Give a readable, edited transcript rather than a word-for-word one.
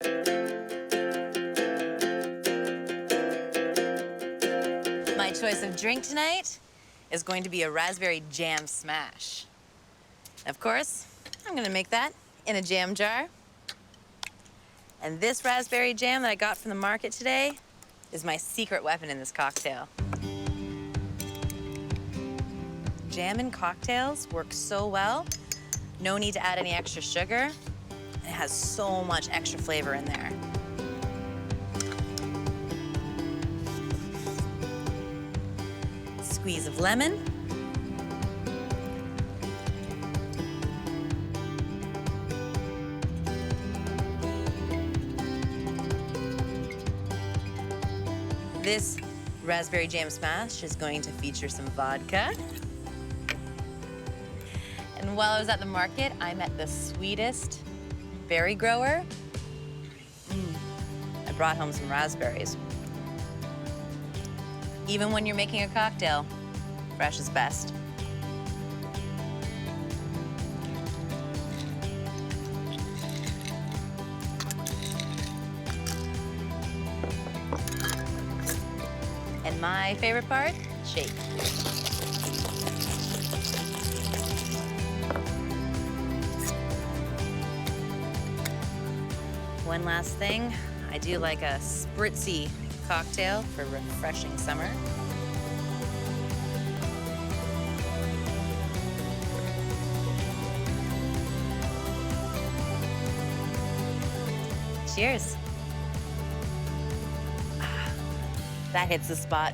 My choice of drink tonight is going to be a raspberry jam smash. Of course, I'm gonna make that in a jam jar. And this raspberry jam that I got from the market today is my secret weapon in this cocktail. Jam in cocktails works so well. No need to add any extra sugar. It has so much extra flavor in there. Squeeze of lemon. This raspberry jam smash is going to feature some vodka. And while I was at the market, I met the sweetest berry grower. I brought home some raspberries. Even when you're making a cocktail, fresh is best. And my favorite part, shake. One last thing, I do like a spritzy cocktail for refreshing summer. Cheers. That hits the spot.